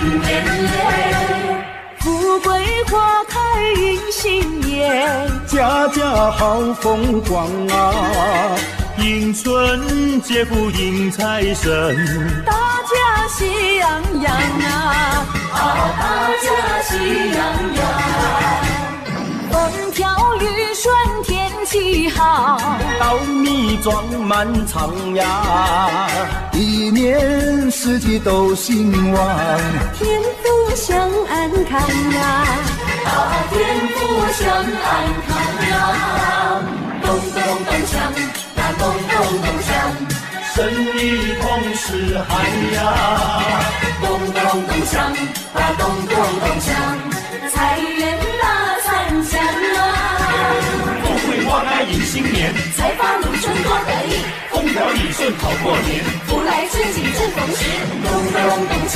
年嘞。富贵花开迎新年，家家好风光啊！迎春接福迎财神，大家喜洋洋啊！大家喜洋洋，风调雨顺天气好，稻米装满仓呀，一年四季都兴旺，天福享安康呀！天福享安康呀！咚咚咚锵，咚咚咚锵，生意同时嗨呀！咚咚咚锵，咚咚咚锵，财源大三响啊！富贵花开迎新年，财发如春多得意，风调雨顺好过年，福来春景正逢时，咚咚咚锵，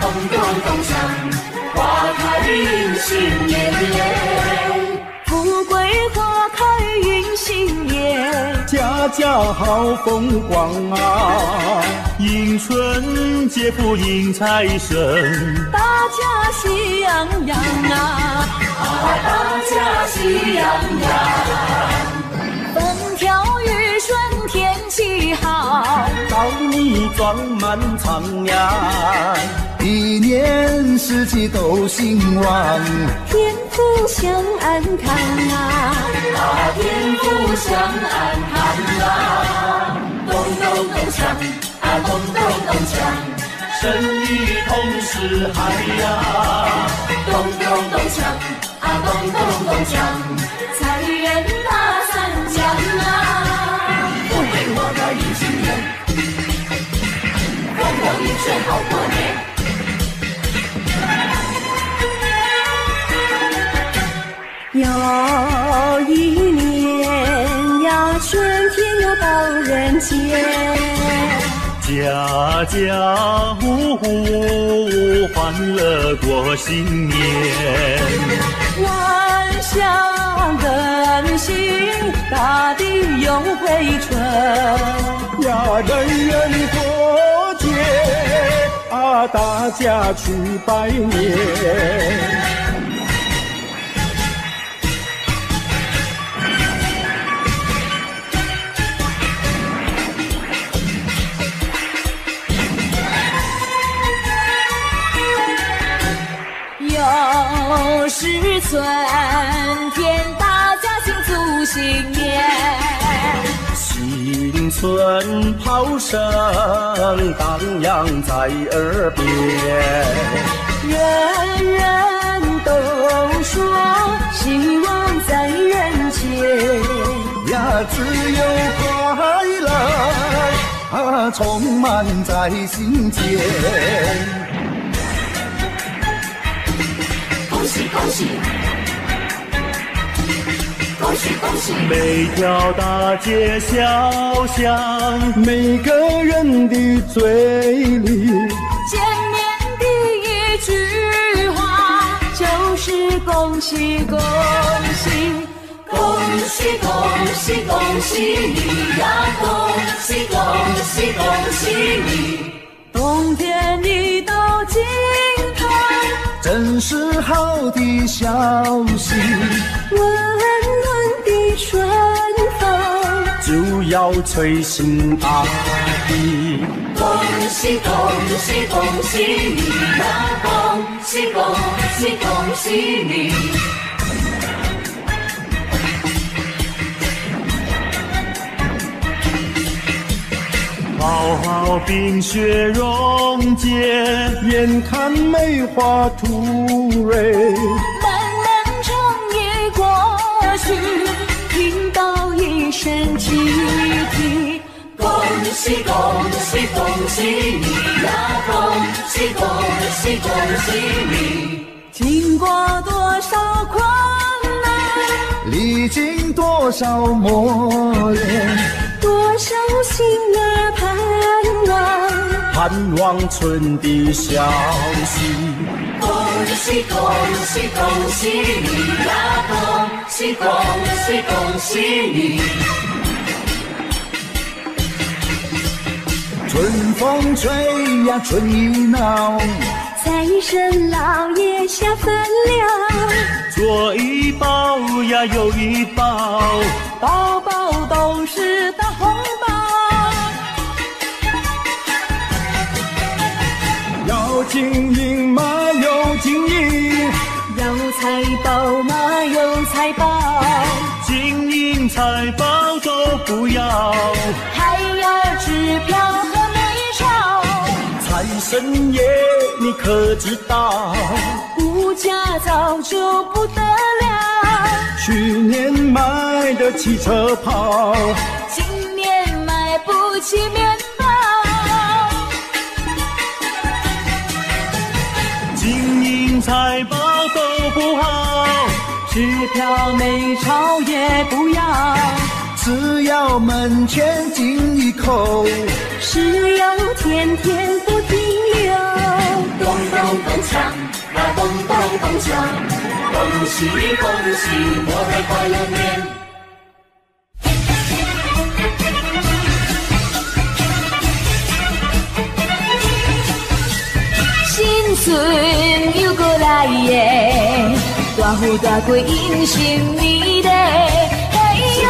咚咚咚锵，花开迎新年嘞！富贵花开迎新年，家家好风光啊！迎春接福迎财神，大家喜洋洋啊！大家喜洋洋，风调雨顺天气好，稻米装满仓呀，一年四季都兴旺，天福享安康啊！天福享安康啊！咚咚咚锵，咚咚咚锵，生意同时嗨呀！咚咚咚锵，咚咚咚锵，财源大三江啊！富贵花开迎新年，风调雨顺好过年。又一年呀，春天又到人间，家家户户欢乐过新年，万象更新，大地又回春呀，人人过节啊，大家去拜年。又是春天，大家庆祝新年，新春炮声荡漾在耳边，人人都说希望在人间呀，自由快乐充满在心间。恭喜恭喜，恭喜恭喜！每条大街小巷，每个人的嘴里，见面第一句话就是恭喜恭喜，恭喜恭喜恭喜你呀！恭喜恭喜恭喜你！冬天里到尽头，真是好的消息，温暖的春风就要吹醒大地。恭喜恭喜恭喜你呀！恭喜恭喜恭喜你！好好冰雪融解，眼看梅花吐蕊，漫漫长夜过去，听到一声集体，恭喜恭喜恭喜你呀！恭喜恭喜恭喜你！经过多少困难，历经多少磨练，多少心儿盼望，盼望春的消息。恭喜恭喜恭喜你呀！恭喜恭喜恭喜你！春风吹呀春意闹，财神老爷下凡了，左一包呀右一包，包包都是大红包。要金银嘛有金银，要财宝嘛有财宝，金银财宝都不要，还要支票和美钞。财神爷你可知道，物价早就不得了，去年买的汽车跑，今年买不起面包。金银财宝都不好，支票美钞也不要，只要门前金一口，石油天天不停留。咚咚咚锵，啊咚咚咚锵，恭喜恭喜，我的快乐年。新春又过来耶，大富大贵迎新年嘞，嘿哟！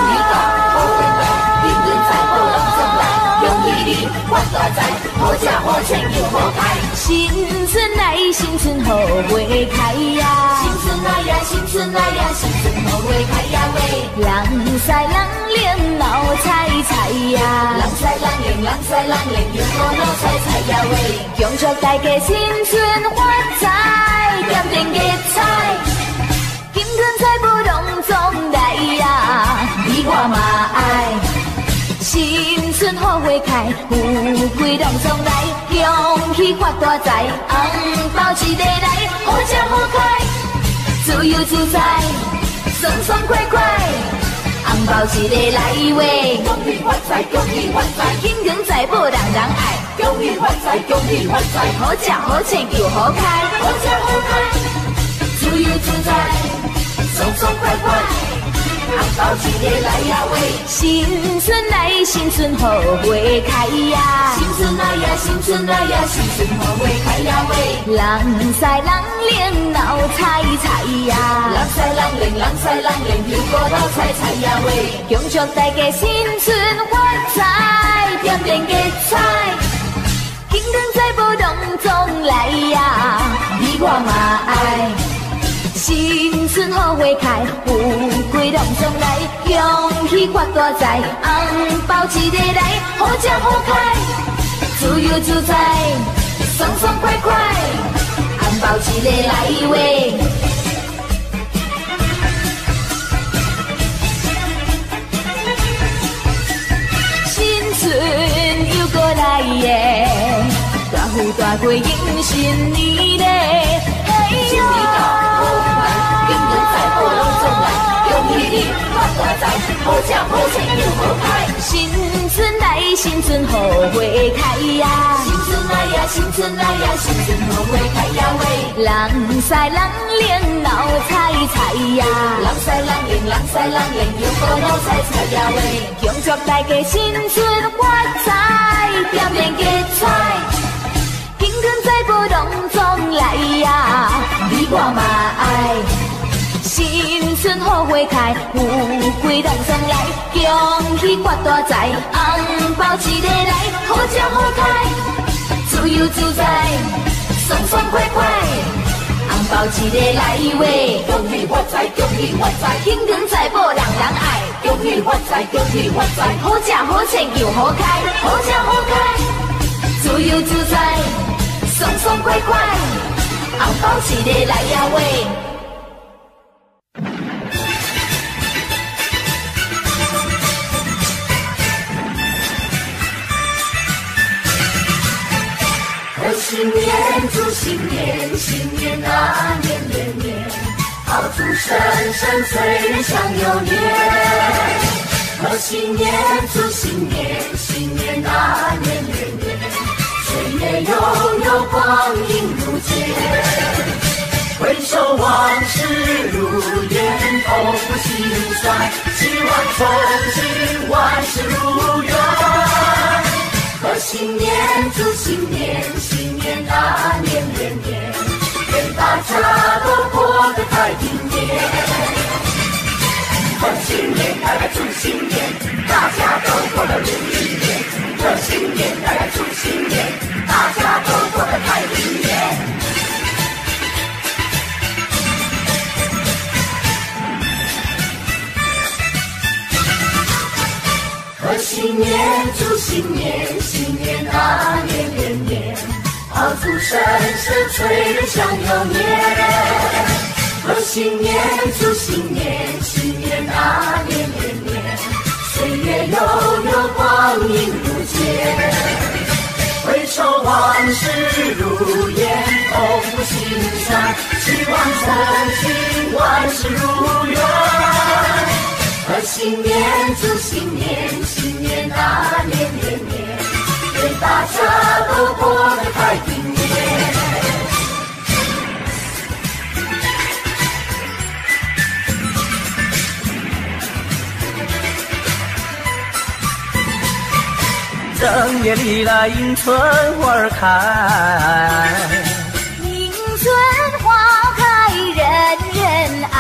金银财宝拢总来，恭喜你发大财，好吃好穿又好开。新春来，新春好花开呀！新春来呀，新春来呀，新春好花开呀喂！人赛人灵闹彩彩呀！人赛人灵，人赛人灵，又好闹彩彩呀喂！恭祝大家新春发财，点点吉彩，金银财宝拢总来呀！你我嘛爱。新春好花开，富贵拢总来，恭喜发大财，红包一个来，好吃好开，自由自在，爽爽快快，红包一个来喂，恭喜发财，恭喜发财，金银财宝人人爱，恭喜发财，恭喜发财，好吃好穿又好开，好吃好开，自由自在，爽爽快快。红包一个来呀喂，新春来，新春好花开呀！新春来呀，新春来呀，新春好花开呀喂！人赛人灵闹彩彩呀！人赛人灵，人赛人灵，又过闹彩彩呀喂！恭祝大家新春发财，点点吉彩，金银财宝拢总来呀！你我嘛爱。新春好花开，富贵拢总来，恭喜发大财，红包一个来，好吃好开，自由自在，爽爽快快，红包一个来喂。新春又过来耶，大富大贵迎新年嘞，嘿哟！金银财宝拢总来，恭喜你发大财，好吃好穿又好开。新春来，新春好花开呀！新春来呀，新春来呀，新春好花开呀喂！人赛人灵闹彩彩呀！人赛人灵，人赛人灵，又好闹彩彩呀喂！恭祝大家新春发财，点点吉彩，金银财宝拢总来呀！你我嘛爱。新春好花开，富贵拢总来，恭喜发大财，红包一个来，好吃好开，自由自在，爽爽快快，红包一个来喂，恭喜发财，恭喜发财，金银财宝人人爱，恭喜发财，恭喜发财，好吃好穿又好开，好吃好开，自由自在，爽爽快快，红包一个来呀喂。新年祝新年，新年啊年年年，好祝生生岁上有年。贺新年祝新年，新年啊年年年，岁月悠悠光阴如箭。回首往事如烟，痛不息如山，希望从今万事如愿。贺新年祝新年，新年啊年年年。新年，带来祝新年，大家都过得如意年。贺新年，带来祝新年，大家都过得太平年。贺新年，祝新年，新年啊年年年，炮竹声声催人想又年。贺新年，祝新年，新年啊年年年，岁月悠悠，光阴不见。回首往事如烟，痛不心酸，希望曾经万事如愿。贺新年，祝新年，新年啊年年年，愿大家都过得太平年。正月里来迎春花儿开，迎春花开人人爱。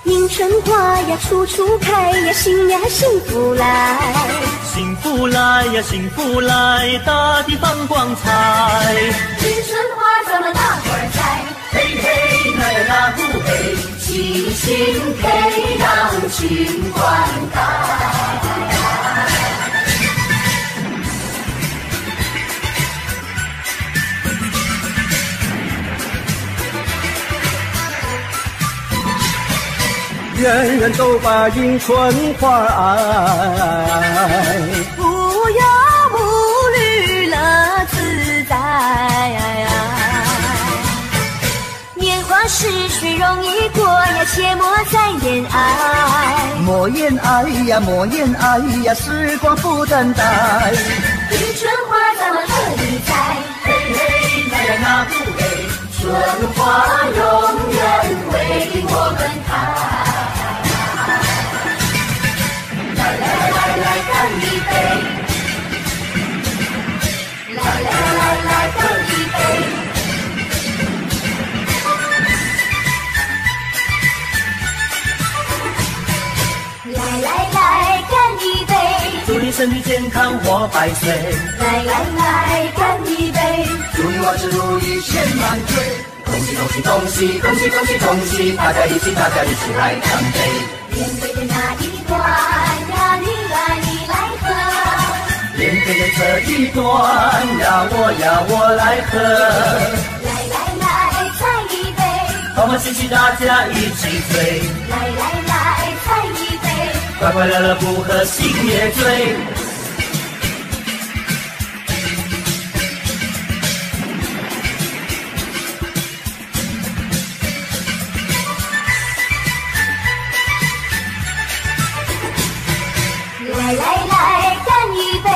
迎春花呀处处开呀，新呀幸福来。幸福来呀幸福来，大地放光彩。迎春花咱们大伙儿栽，嘿嘿那呀那不嘿，齐心培养群灌溉。人人都把迎春花爱，无忧无虑乐自在。年华逝去容易过呀，切莫再言爱。莫言爱呀莫言爱呀，时光不等待。迎春花咱们这里栽，嘿嘿那呀那不嘿，春花永远为我们开。来干一杯！来干一杯！来干一杯！祝你身体健康活百岁。来干一杯！祝你万事如意千万岁。恭喜恭喜恭喜恭喜恭喜恭喜！大家一起来干杯！面对的那一段呀，你来喝。面对的这一段呀，我来喝。来，再一杯。欢欢喜喜大家一起醉。来，再一杯。快快乐乐不喝心也醉。来干一杯！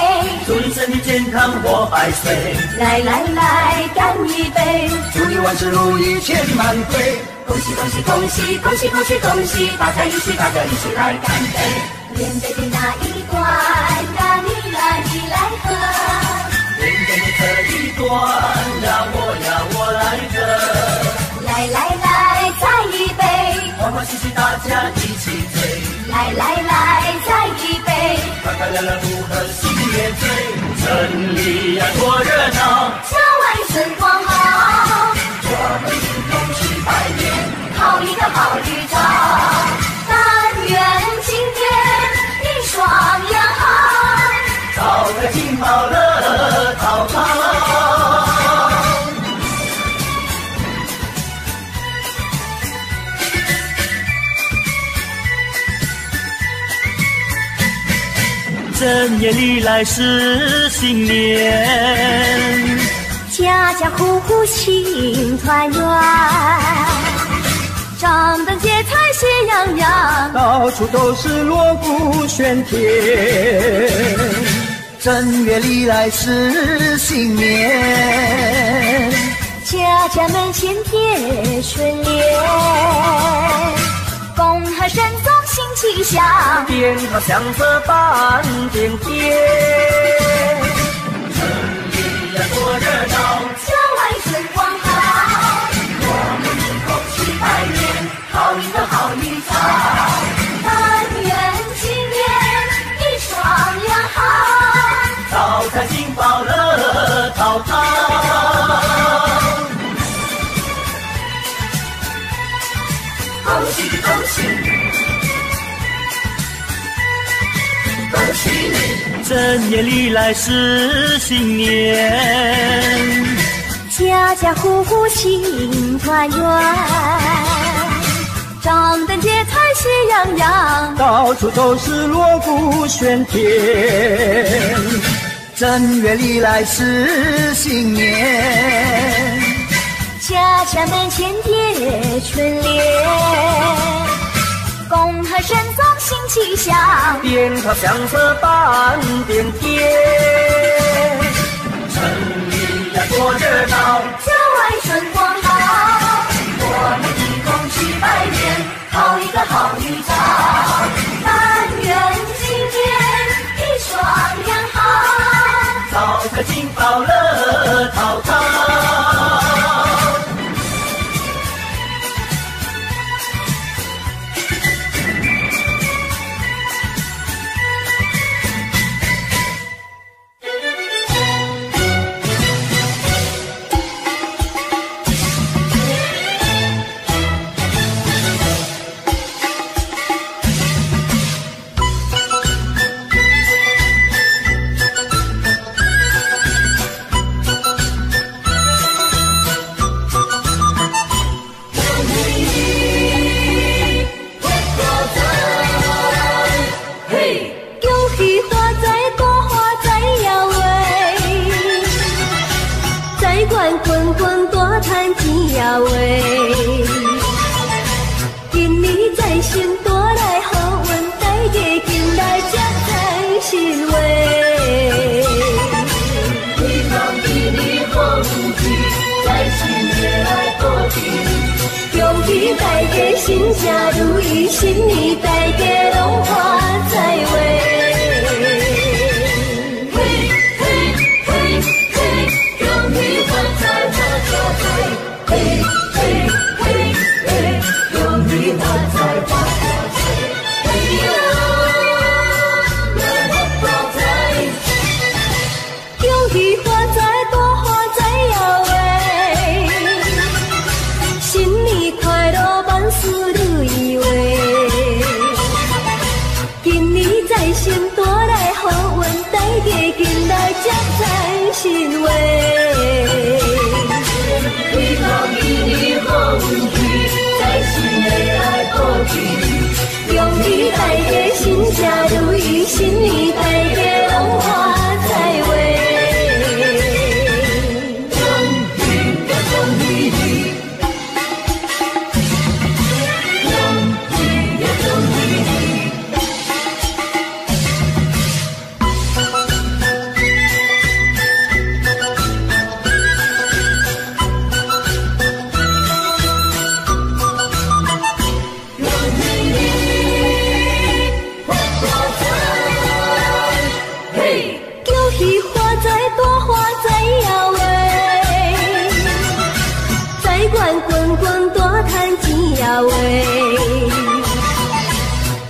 祝你身体健康活百岁。来干一杯！祝你万事如意千万岁。恭喜恭喜恭喜恭喜恭喜恭喜！大家一起来干杯！面对的那一段呀，你来喝。面对的这一段呀，我来喝。来，再一杯。欢欢喜喜大家一起醉。来，再一杯。快快乐乐不喝心也醉。城里呀多热闹，家外春光好，我们一同去拜年，好一个好日照。但愿今天你双阳好，早个金宝乐淘淘。正月里来是新年，家家户户庆团圆，张灯结彩喜洋洋，到处都是锣鼓喧天。正月里来是新年，家家门前贴春联，恭贺神宗新气象，鞭炮响彻半边天。城里呀多热闹，家外春光好，我们一同去拜年，好一个喜，恭喜你！正月里来是新年，家家户户庆团圆，张灯结彩喜洋洋，到处都是锣鼓喧天。正月里来是新年，家家门前贴春联，恭贺神宗新气象，鞭炮响彻半边天。城里呀多热闹，郊外春光好，我们一同去拜年，讨一个好预兆。但愿今年一双阳好，早个金宝乐陶陶。今年在先多来好运，大家进来吃菜新话。希望今年好运气，在新年来过节。恭喜大家心情如意，新年大家拢发财话。新话，希望今年好运气，在新年来过节。恭喜大家心情如意，新年大家拢发财话。恭喜呀恭喜你，恭喜呀恭喜你。滚滚大赚钱呀喂！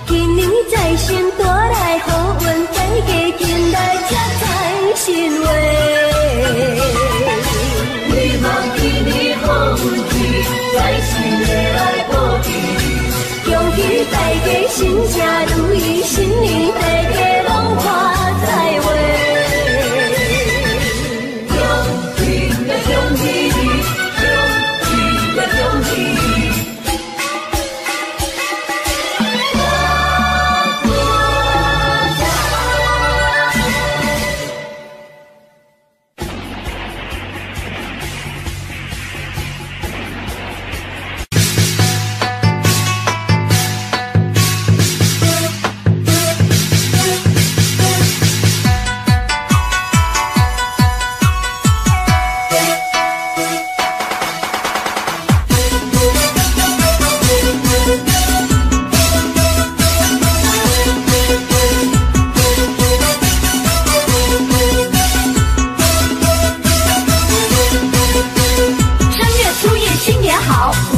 今年财神带来好运，大家进来吃菜新话。希望今年好运气，在新年来过节。恭喜大家心情如意，新年大家拢发财话。恭喜呀恭喜你！恭喜你！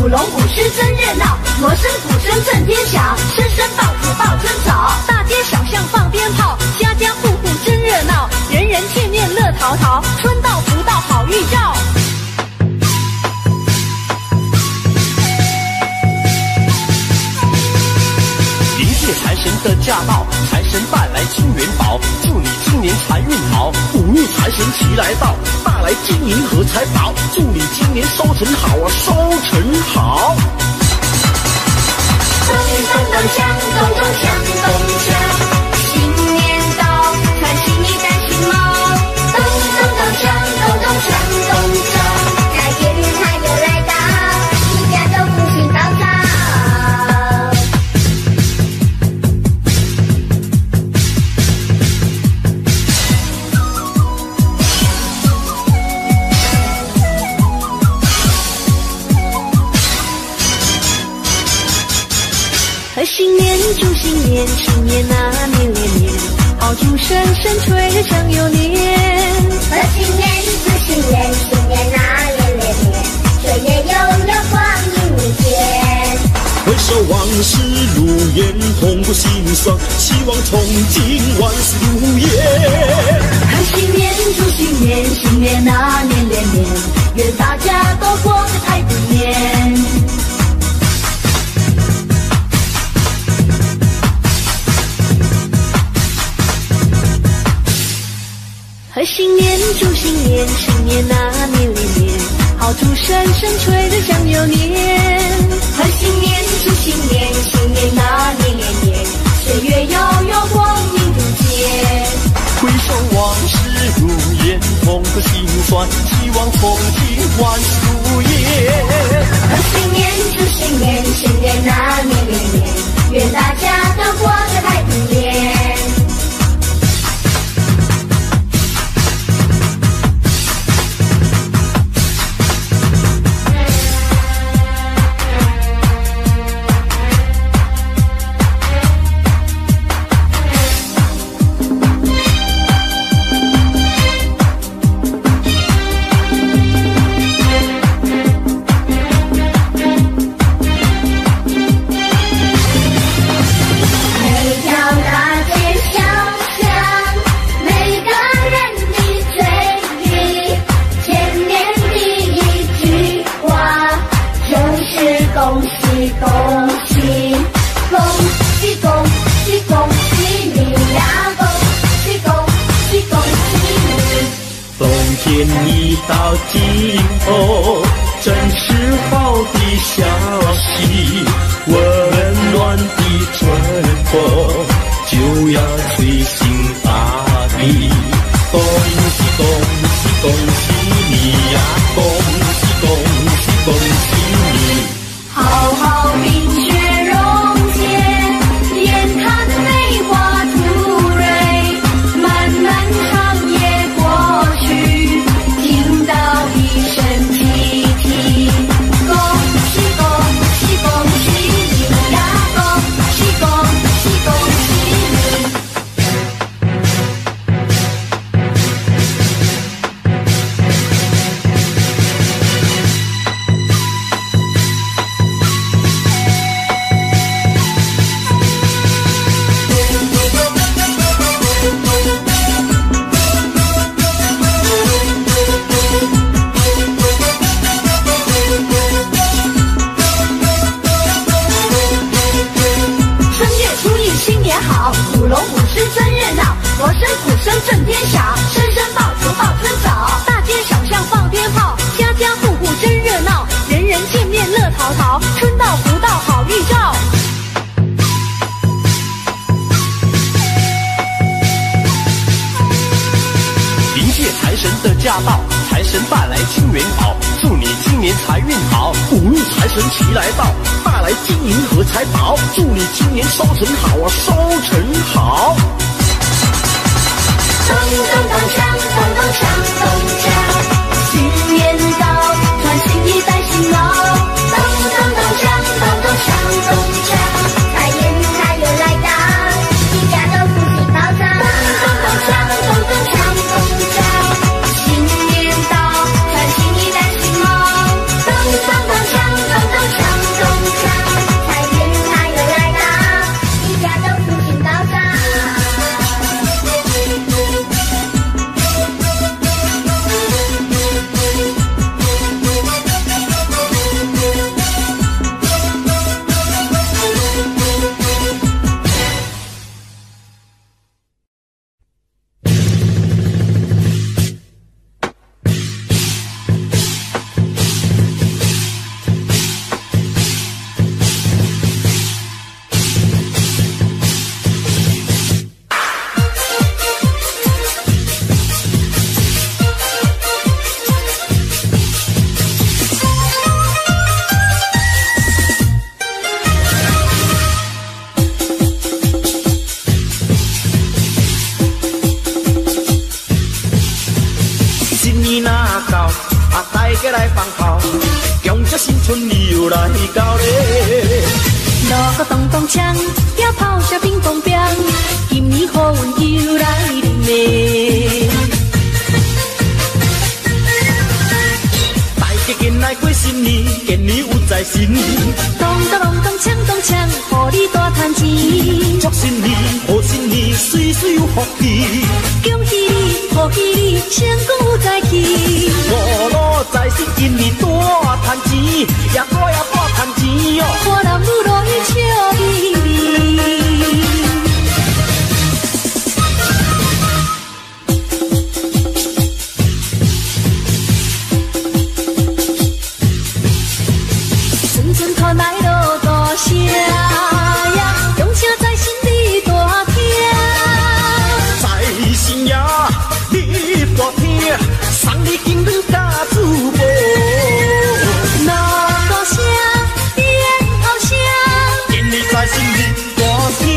舞龙舞狮真热闹，锣声鼓声震天响，声声爆竹爆春草，大街小巷放鞭炮，家家户户真热闹，人人见面乐淘淘，春到福到好预兆。的驾到，财神带来金元宝，祝你今年财运好。五路财神齐来到，带来金银和财宝，祝你今年收成好啊，收成好。咚咚咚锵，咚咚锵，咚锵，新年到，穿新衣戴新帽，咚咚咚锵，咚咚锵，咚锵，财源财又来到，一家都福星高照。贺新年，祝新年，新年啊年连年，好祝声声吹响又年。贺新年，祝新年，新年啊年连年，岁月悠悠光阴无间。回首往事如烟，痛不心酸，希望从今万事如愿。贺新年，祝新年，新年啊年连年，愿大家都过个太平年。贺新年，祝新年，新年啊年连年，好祝声声吹得响又年。贺新年，祝新年，新年啊年连年，岁月悠悠光阴如箭。回首往事如烟，痛和心酸，希望从今万事如愿。贺新年，祝新年，新年啊年连年，愿大家都过个太平年。天已到尽头，真是好的消息，温暖的春风就要吹醒大地。恭喜恭喜恭喜你呀！恭喜恭喜恭喜你！好好冰雪融解，眼看梅花吐蕊，漫漫长夜过去，听到一声啼啼，恭喜恭喜恭喜你呀！恭喜恭喜恭喜你！舞龙舞狮真热闹，锣声鼓声震天响，声声报秋报春早。大街小巷放鞭炮，家家户户真热闹，人人见面乐淘淘，春到福到好预兆。迎接财神的驾到，财神带来金元宝，祝你今年财运好。五路财神齐来到，带来金银和财宝，祝你今年收成好啊，收成好。咚咚咚锵，咚咚锵，咚锵，新年到，穿新衣戴新帽，咚咚咚锵，咚咚锵，咚锵，财源财又来到，一家都福气高照。咚咚咚锵，咚咚锵，咚锵，新年到，穿新衣戴新帽，咚咚咚锵，咚咚锵，咚锵，财源财又来到，一家都福气高照。新年哪到，大家来放炮，恭祝新春又来到咧。锣鼓咚咚锵，鞭炮声乒乓乓，今年好运又来临咧。大家紧来过新年，今年有财神。咚咚咚咚锵咚锵，互你大赚钱。祝新年，贺新年，岁岁有福气。恭喜你，贺喜你，成功有财气。五路财神今年大赚钱，也大赚钱哟。我人愈来越笑眯眯。阵阵传来锣鼓声呀，恭请财神你大听。财神爷，你大听，送你金银甲珠宝。锣鼓声，鞭炮声，今年财神你大听。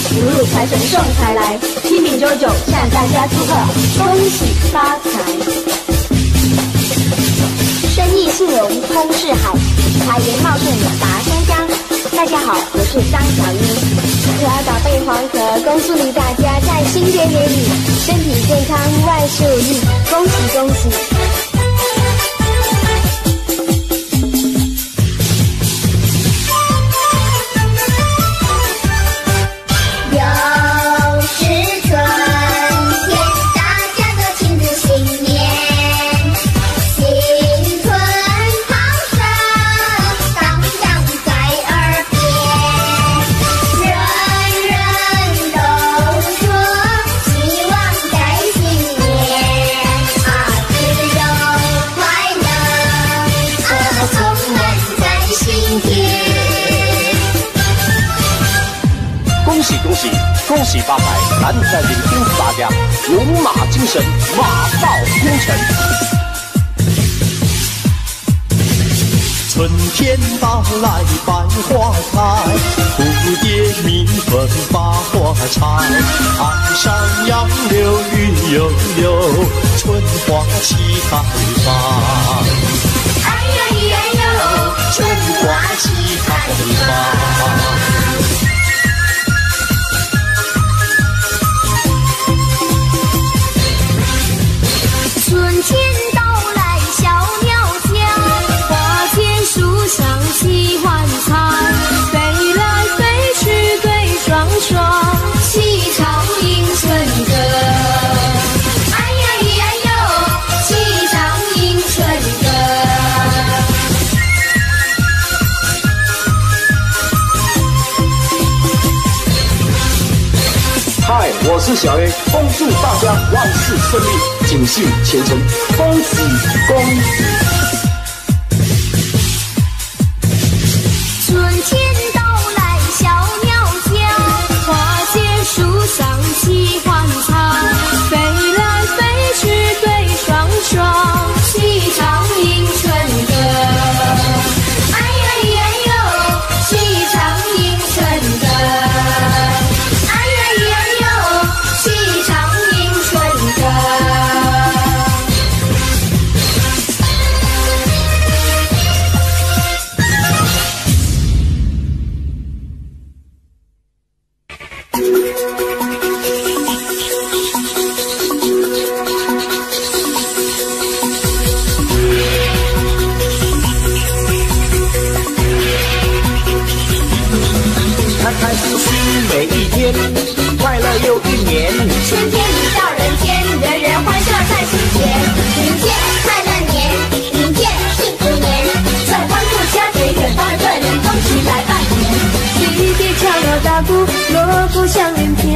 福禄财神送财来，七饼九酒向大家祝贺，恭喜发财。生意兴隆通四海，财源茂盛达山江。大家好，我是张小英，可爱宝贝黄河，恭祝大家在新的年里身体健康，万事如意，恭喜恭喜。恭喜发财！咱在这里祝福大家龙马精神，马到功成。春天到来百花开，蝴蝶鸣凤把花采。岸上杨柳云悠悠，春花齐开放。哎呀咿呀哟，春花齐开放。春天到来小鸟叫，花间树上齐欢唱，飞来飞去对双双，齐唱迎春歌。哎呀咿呀哟，齐唱迎春歌。嗨，我是小 A， 恭祝大家万事顺利，锦绣前程，恭喜恭喜！春天到来小鸟叫，花间树上齐欢唱，飞来飞去对双双，齐唱迎春歌。哎呀咿呀哟，齐唱迎春歌。天，快乐又一年。春天一到人间，人人欢笑在心田。迎接快乐年，迎接幸福年，在欢度佳节，远方的客人恭喜来拜年。弟弟敲锣打鼓，锣鼓响连天，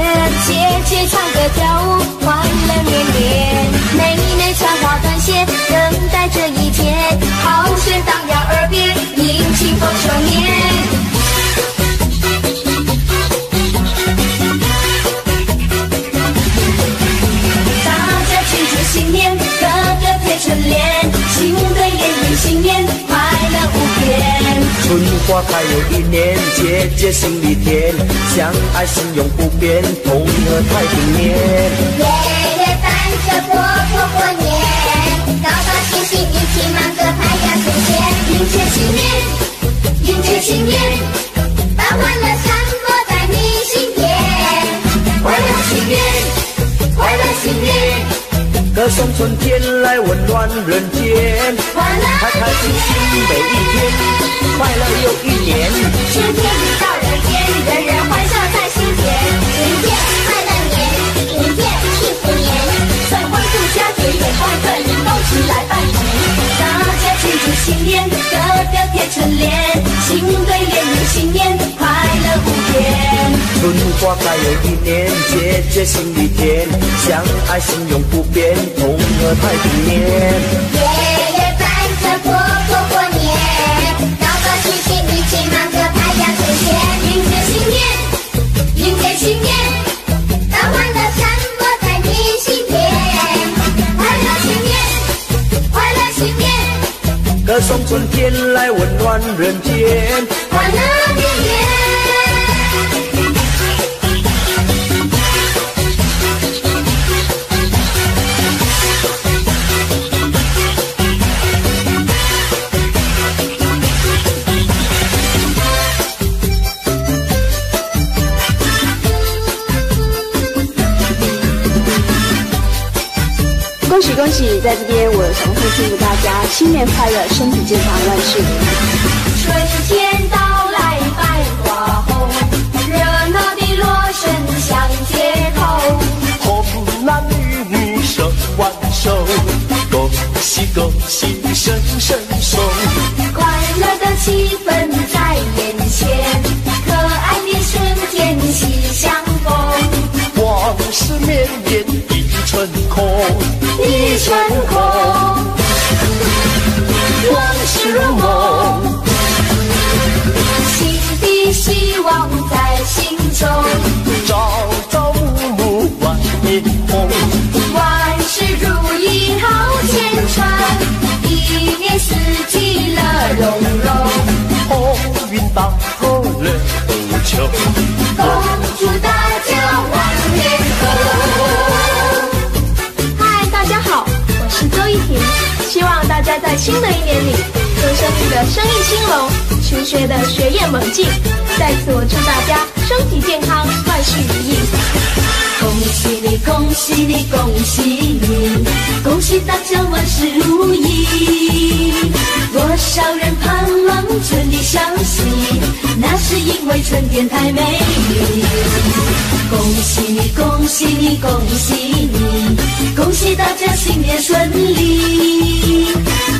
姐姐唱歌跳舞，欢乐绵绵。妹妹穿花缎鞋，等待这一天，好声荡漾耳边，迎庆丰收年。新年，个个贴春联，新对联迎新年，快乐无边。春花开又一年，节节心里甜，相爱心永不变，同乐太平年。爷爷伴着婆婆过年，高高兴兴一起忙个拍呀存钱，迎接新年，迎接新年，把欢乐散播在你心田，快乐新年，快乐新年。歌颂春天来温暖人间，开开心心每一天，快乐又一年。春天一到人间，人人欢笑在心田。迎接快乐年，迎接幸福年，在欢度佳节，远方客人恭喜来拜年。大家庆祝新年，个个贴春联，新对联迎新年，快乐无边。春花开又一年，节节心里甜，相爱心永不变，同乐太平年。爷爷伴着婆婆过年，高高兴兴一起忙着拍呀存钱，迎接新年，迎接新年，把欢乐散播在你心田，快乐新年，快乐新年，歌颂春天来温暖人间，快乐绵绵。恭喜恭喜！在这边，我想会祝福大家新年快乐，身体健康，万事如意。春天到来百花红，热闹的锣声响街头。红男绿女手挽手，恭喜恭喜声声送。快乐的气氛在眼前，可爱的春天喜相逢。往事绵延一春空，一春空，往事如梦，新的希望在心中，朝朝暮暮万年红，万事如意好前程，一年四季乐融融，红云当头乐不穷，恭祝大家万年红。大家好，我是周一婷，希望大家在新的一年里，做生意的生意兴隆，求学的学业猛进。在此，我祝大家身体健康，万事如意。恭喜你，恭喜你，恭喜你，恭喜大家万事如意。多少人盼望春的消息，那是因为春天太美丽。恭喜你，恭喜你，恭喜你，恭喜大家新年顺利。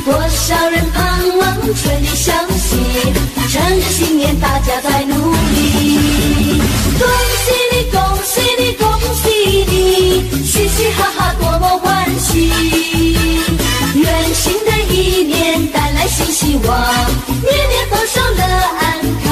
多少人盼望春的消息，趁着新年大家在努力。恭喜你，恭喜你，恭喜你，嘻嘻哈哈多么欢喜。愿新的一年带来新希望，年年丰收乐安康。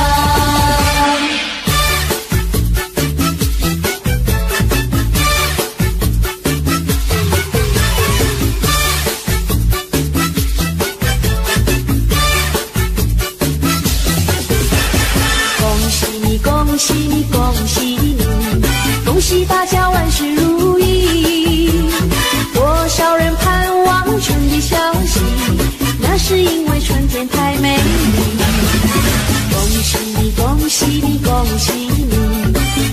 恭喜你，恭喜你，恭喜你，恭喜大家万事如意。多少人盼望春的消息，那是因为春天太美丽。恭喜你，恭喜你，恭喜你，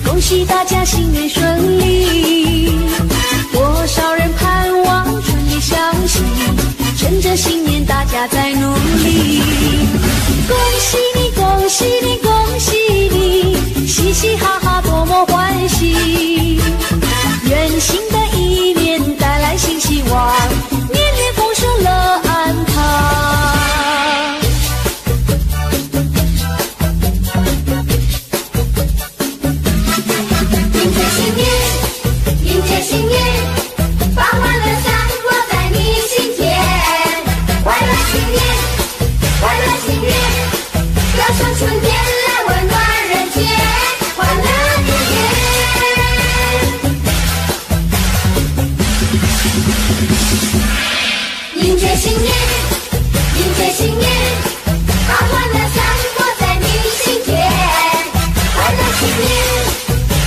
恭喜大家新年顺利。多少人盼望春的消息，趁着新年大家在努力。恭喜你，恭喜你，恭喜你，嘻嘻哈哈多么欢新的一年带来新希望，年年丰收乐安康。迎接新年，迎接新年，把欢乐散播在你心间。快乐新年，快乐新年，歌声春天来温暖人间。快乐年年，迎接新年，迎接新年，把欢乐散播在你心间。快乐新年，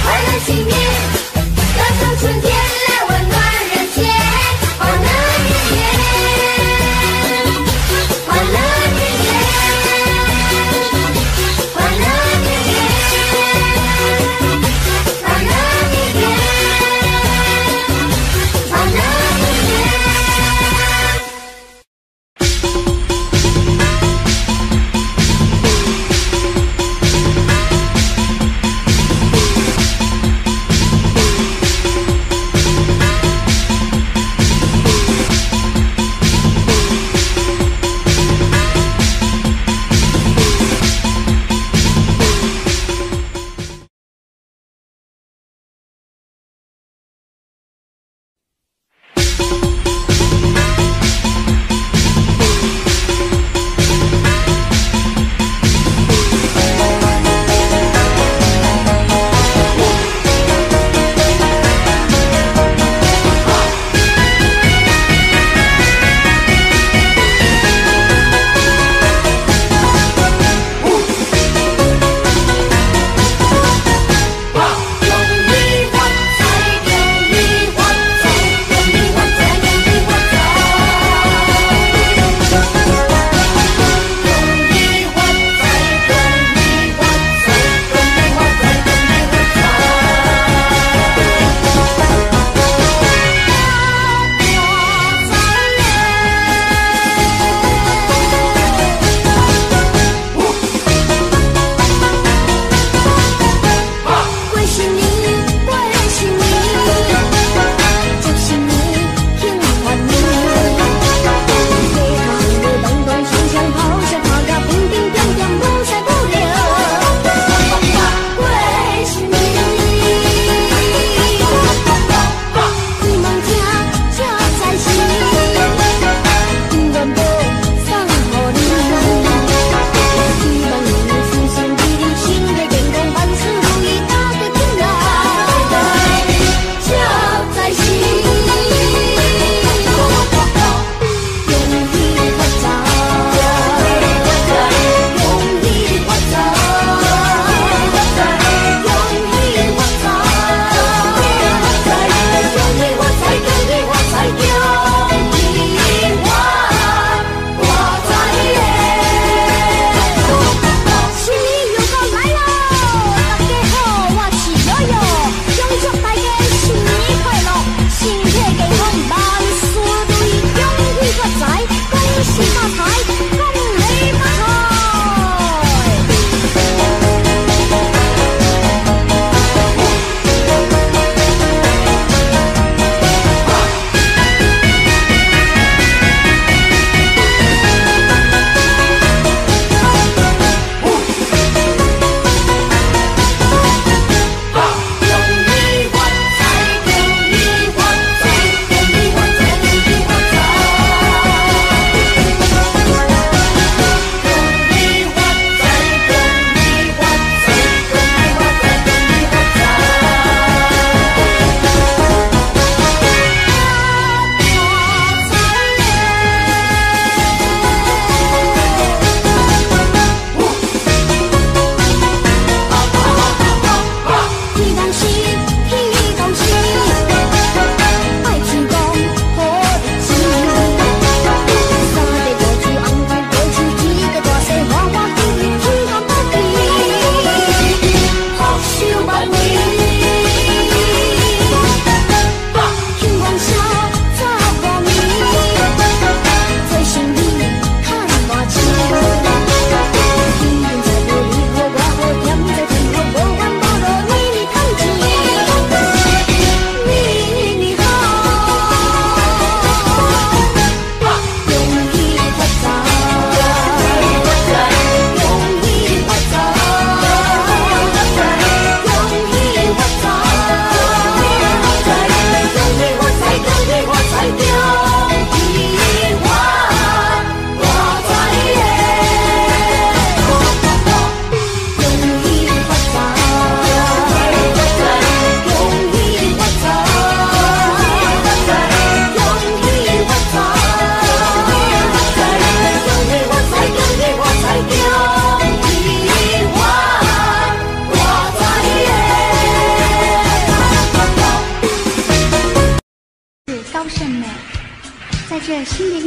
快乐新年，歌声春天来温暖人间。快乐年年，快乐年年，快乐年年，快乐年年，快乐年年。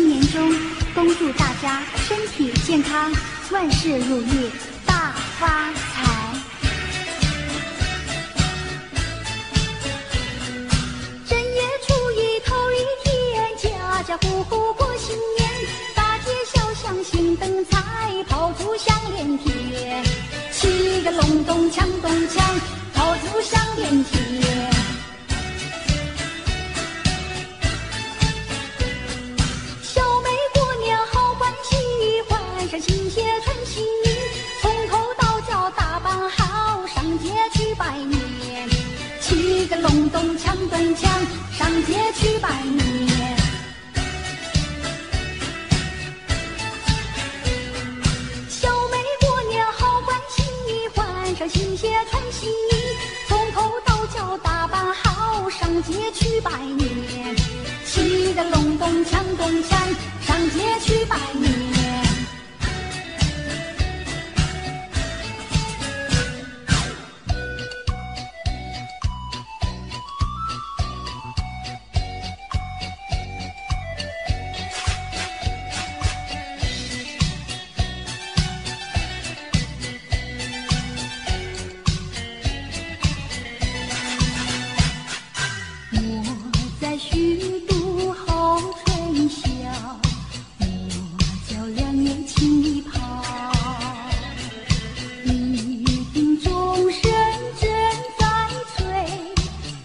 新年中，恭祝大家身体健康，万事如意，大发财。正月初一头一天，家家户户过新年，大街小巷新灯彩，炮竹响连天，七个隆咚锵咚锵，炮竹响连天。小妹过年好欢喜，换上新鞋穿新衣，从头到脚打扮好，上街去拜年。七个隆咚锵咚锵，上街去拜年。小妹过年好欢喜，换上新鞋穿新衣，从头到脚打扮好，上街去拜年。七个隆咚锵咚锵，上街去拜年。我在虚度好春宵，我叫两眼齐跑。一听钟声正在催，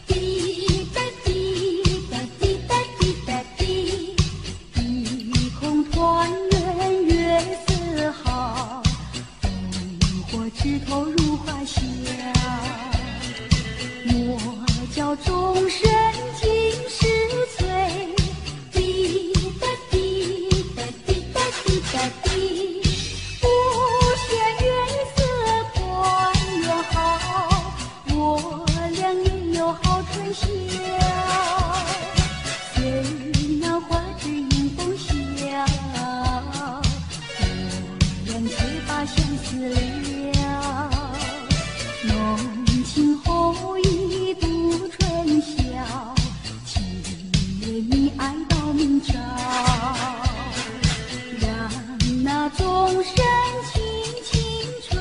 滴答滴答滴答滴答滴，一空团圆月色好，烽火枝头如花香。我叫钟声尽是催，滴答滴答滴答滴答滴，无限月色团圆好，我俩也有好春宵。虽那花枝迎风笑，我俩却把相思了。浓情厚意度春宵，七月你爱到明朝，让那钟声轻轻吹，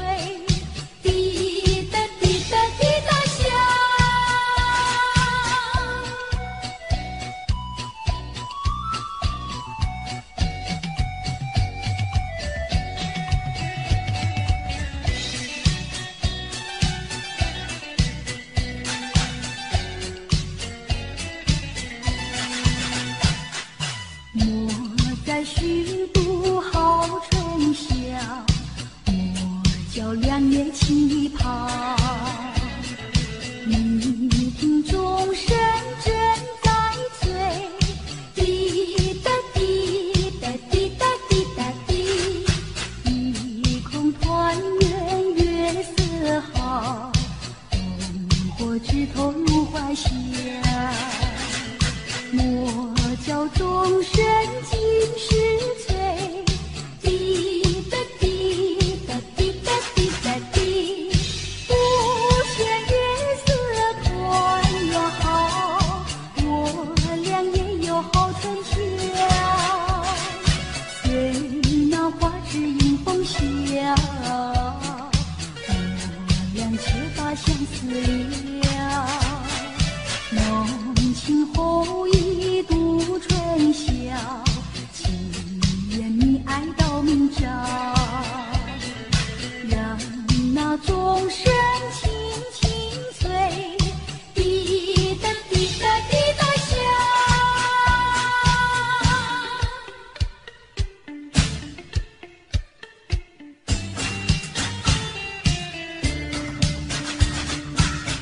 滴答滴答滴答响。我在虚度好春宵，我叫两眼齐跑。你听钟声正在催，滴答滴答滴答滴答滴，一空团圆月色好，烽火枝头如花香。我叫钟声尽是催，滴答滴答滴答滴答滴，无限月色团圆好，我俩也有好春宵。虽那花枝迎风笑，我俩却把相思了。浓情厚意度春宵，祈愿你爱到明朝，让那钟声轻轻催，滴答滴答滴答响。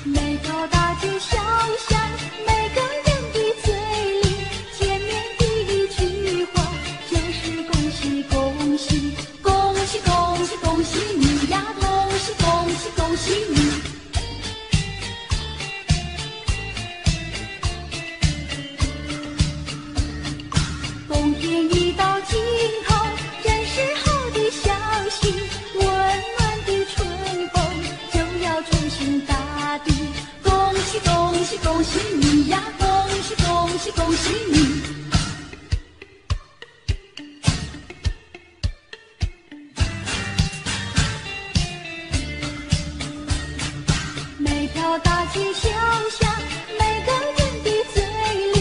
每街小巷，每个人的嘴里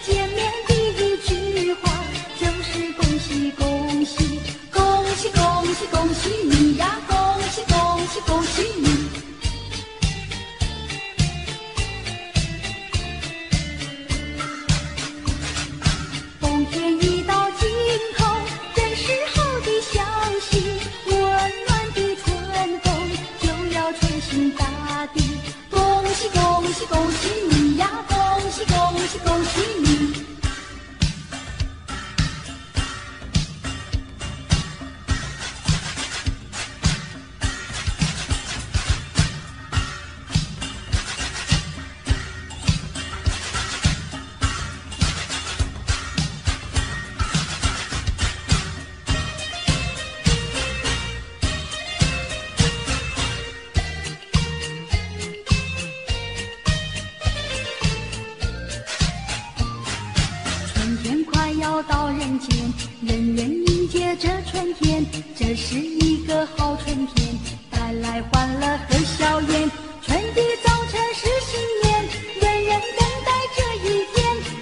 见面第一句话就是恭喜恭喜，恭喜恭喜恭喜你呀，恭喜恭喜恭喜你。冬天一到尽头，正是好的消息，温暖的春风就要吹醒大地。恭喜恭喜恭喜你呀，恭喜恭喜恭喜你。春天快要到人间，人人迎接这春天，这是一个好春天，带来欢乐和笑颜。春的早晨是新年，人人等待这一天，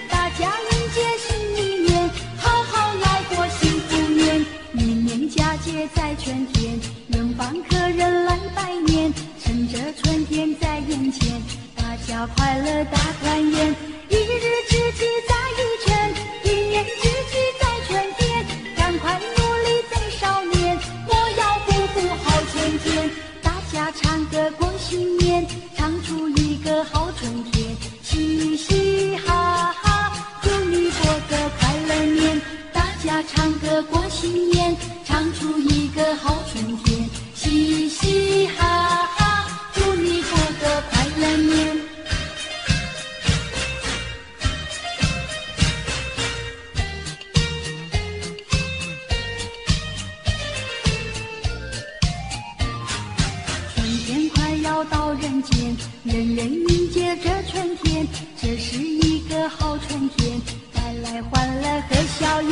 大家迎接新一年，好好来过幸福年。年年佳节在春天，远方客人来拜年，趁着春天在眼前，大家快乐大团圆。一日之计在于晨，一年之计在春天，赶快努力增少年，我要不负好春天。大家唱歌过新年，唱出一个好春天，嘻嘻哈哈，祝你过个快乐年。大家唱歌过新年，唱出一个好春天，嘻嘻哈哈，祝你过个快乐年。到人间，人人迎接这春天，这是一个好春天，带来欢乐和笑颜。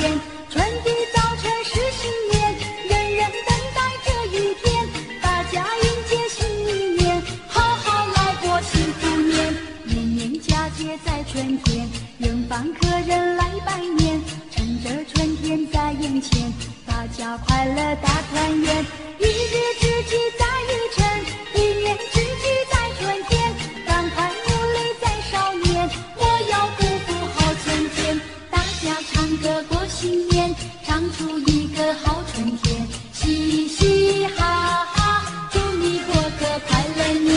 春的早晨是新年，人人等待这一天，大家迎接新一年，好好来过幸福年。年年佳节在春天，远方客人来拜年，趁着春天在眼前，大家快乐大团圆。一日之计在于晨，一年之计在春天，赶快努力再少年，我要不负好春天。大家唱歌过新年，唱出一个好春天，嘻嘻哈哈，祝你过个快乐年。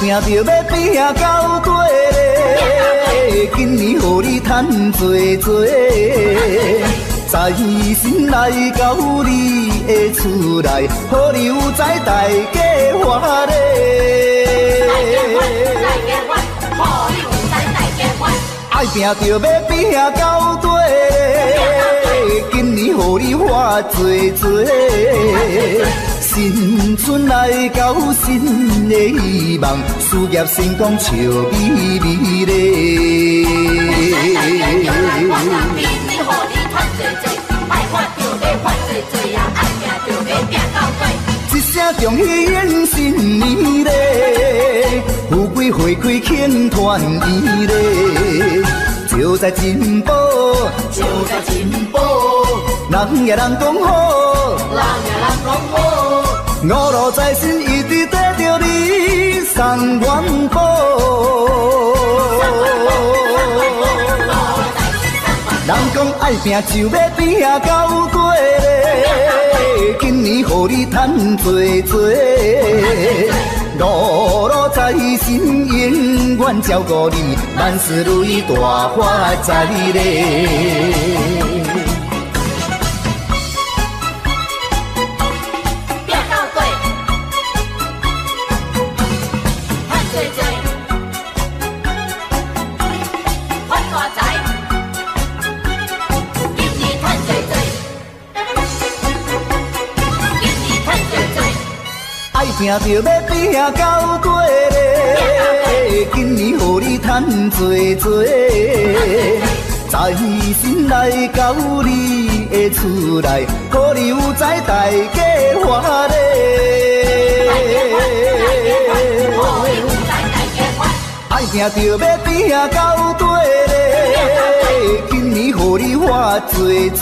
拼着要拼到底，今年予你赚多多，在心内到你的厝内，好你有在大家欢乐。爱拼着要拼到底，今年予你花多多。新春来到，新的希望，事业成功笑眯眯咧。一声恭喜迎新年咧，富贵花开庆团圆咧，就在进步，就在进步，人也人讲好，人也人讲好。五路财神一直跟着你送元宝，人讲爱拼就要拼到底，今年予你赚多多，路路在身，永远照顾你，万事如意，大发财咧。爱拼着要拼到底咧，今年予你赚多多，在心来到你的厝内，予你有财大家欢咧。爱拼着要拼到底咧，今年予你花多多。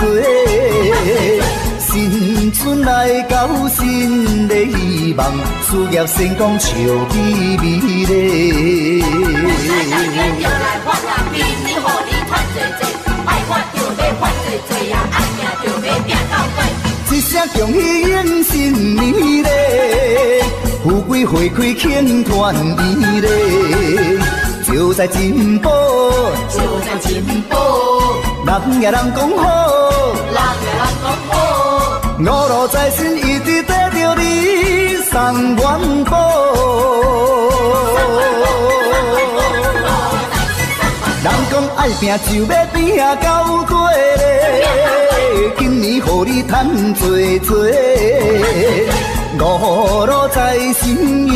新春来到，新的希望，事业成功笑眯眯咧。就来发啦，明年予你赚多多，爱发就要发多多呀，爱拼就要拼到底。一声恭喜迎新年咧，富贵花开庆团圆咧，就在进步，就在进步，人也人讲好，人也人讲好。五路财神一直跟着你送元宝，人讲爱拼就要拼到底咧，今年予你赚多多，五路财神永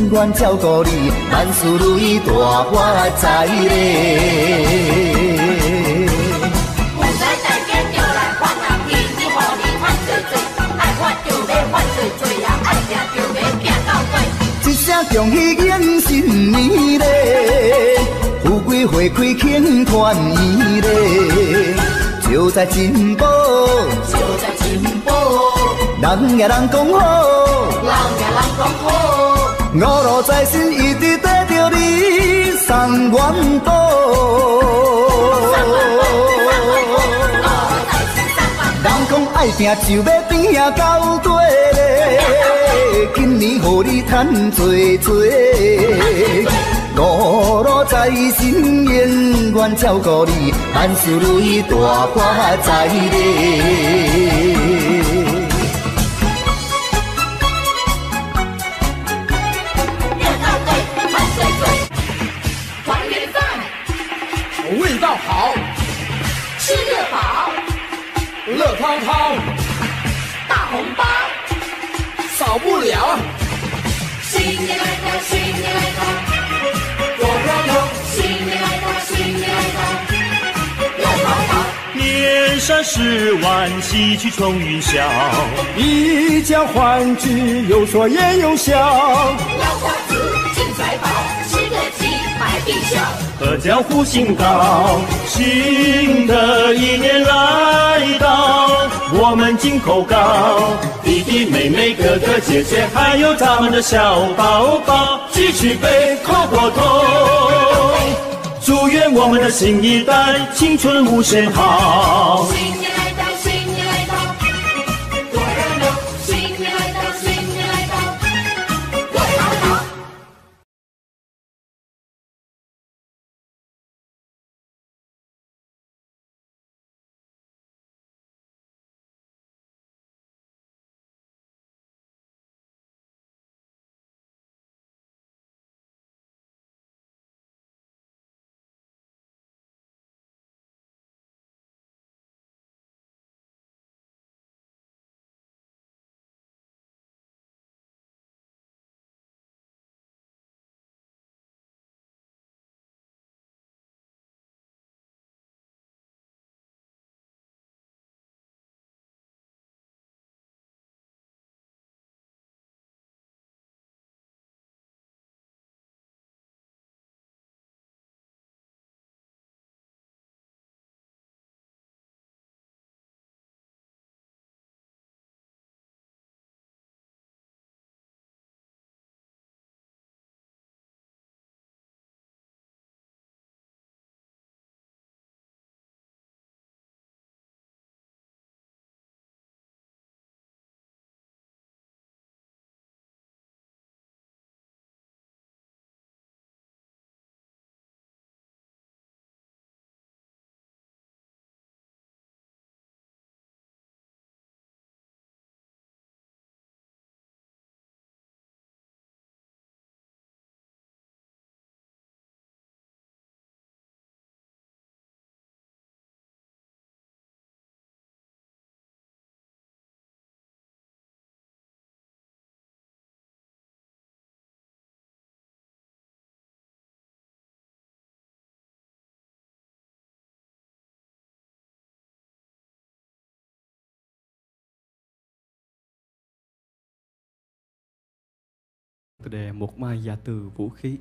远照顾你，万事如意，大发财咧。一声恭喜迎新年咧，富贵花开庆团圆咧，就在进步，就在进步，人也人讲好，人也人讲好，五路财神一直跟着你送元宝。人讲爱拼就要拼到底咧，今年予你赚多多，五路财神永远照顾你，万事如意，大发财咧。味道好，吃得饱，乐汤汤，大红包，少不了。新年来到，新年来到，多热闹！新年来到，新年来到，热闹闹。年三十晚，喜气冲云霄，一家欢聚，有说也有笑。老花子进财宝，吃个鸡买冰箱。阖家福星高，新的一年来到，我们金口高，弟弟妹妹哥哥姐姐，还有他们的小宝宝，举起杯，叩过头，祝愿我们的新一代青春无限好。đề một mai giả từ vũ khí.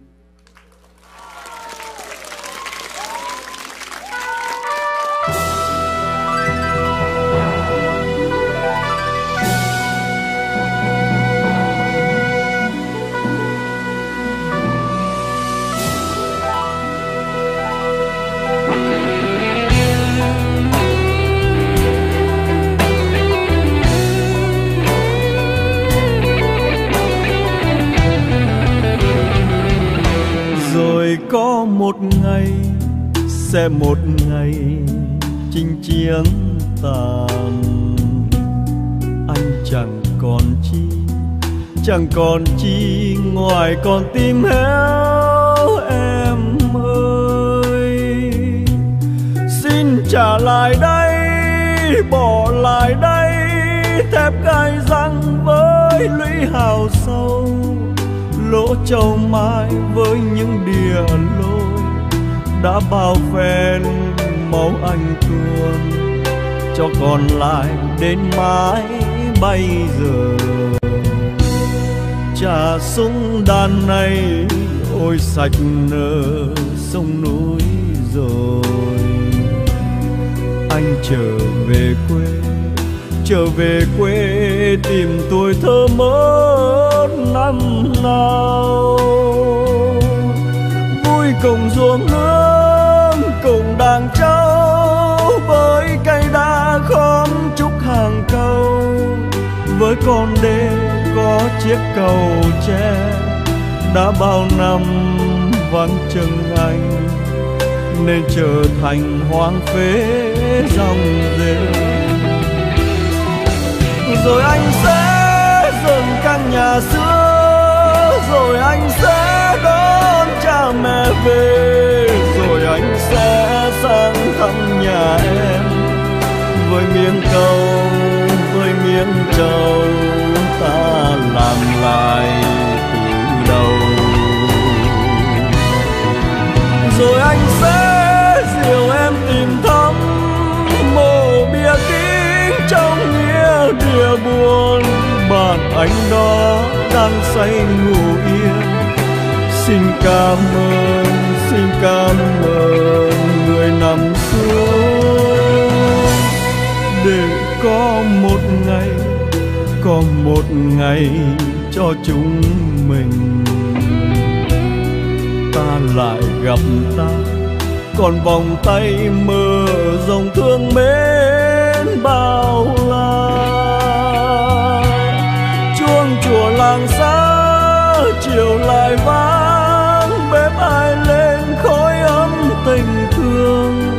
Có một ngày, sẽ một ngày chinh chiến tàn. Anh chẳng còn chi ngoài con tim héo em ơi. Xin trả lại đây, bỏ lại đây thép gai răng với lũy hào sâu, lỗ châu mai với những đìa lôi đã bao phen máu anh tuôn, cho còn lại đến mãi bây giờ. Trà súng đàn này ôi sạch nở sông núi rồi. Anh trở về quê tìm tuổi thơ mất năm nào. Vui cùng ruộng nương cùng đàn trâu, với cây đa khóm trúc hàng câu, với con đê có chiếc cầu tre đã bao năm vắng chân anh, nên trở thành hoang phế dòng rêu. Rồi anh sẽ dừng căn nhà xưa, rồi anh sẽ đón cha mẹ về, rồi anh sẽ sang thăm nhà em với miếng câu, với miếng trầu ta làm lại từ đầu. Rồi anh sẽ dìu em tìm thăm mộ bia kính trong nghĩa địa buồn, bạn anh đó đang say ngủ yên. Xin cảm ơn người nằm xuống, để có một ngày cho chúng mình ta lại gặp ta, còn vòng tay mơ dòng thương mến bao la. Chuông chùa làng xa chiều lại vang, bếp ai lên khói ấm tình thương,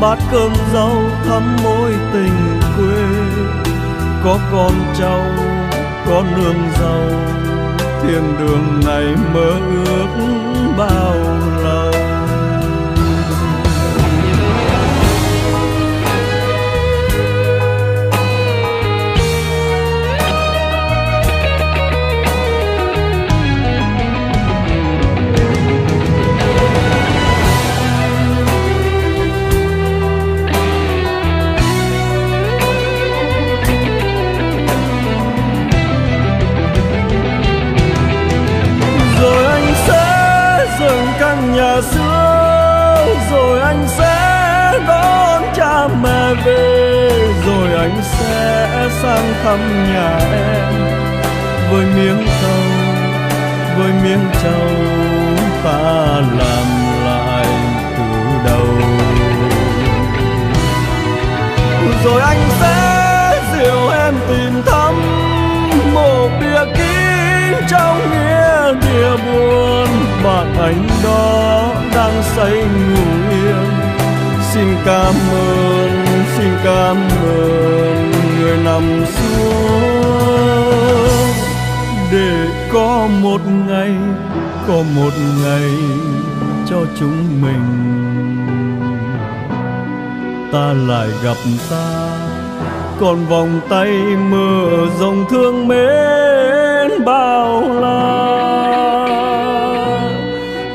bát cơm rau thắm mối tình quê. Có con cháu có nương rau, thiên đường này mơ ước bao lâu. Nhà xưa, rồi anh sẽ đón cha mẹ về, rồi anh sẽ sang thăm nhà em với miếng trầu ta làm lại từ đầu. Rồi anh sẽ dìu em tìm thăm mộ bia kín trong nghĩa địa buồn, bạn anh đó đang say ngủ yên. Xin cảm ơn người nằm xuống, để có một ngày cho chúng mình ta lại gặp ta, còn vòng tay mơ dòng thương mến bao la.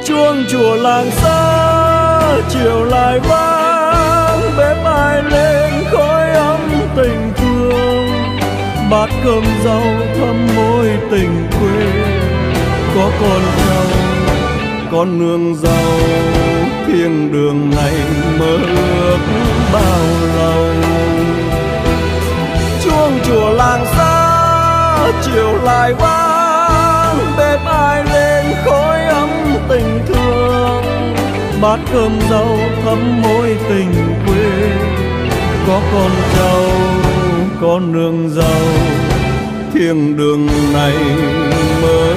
Chuông chùa làng xa chiều lại vang, bếp ai lên khói ấm tình thương, bát cơm rau thắm mối tình quê. có con dâu, con nương dâu, thiên đường này mơ ước bao lâu. Chuông chùa làng xa chiều lại vang, bếp ai lên khói ấm tình thương, bát cơm dâu thấm mối tình quê. Có con dâu, con nương dâu, thiên đường này mơ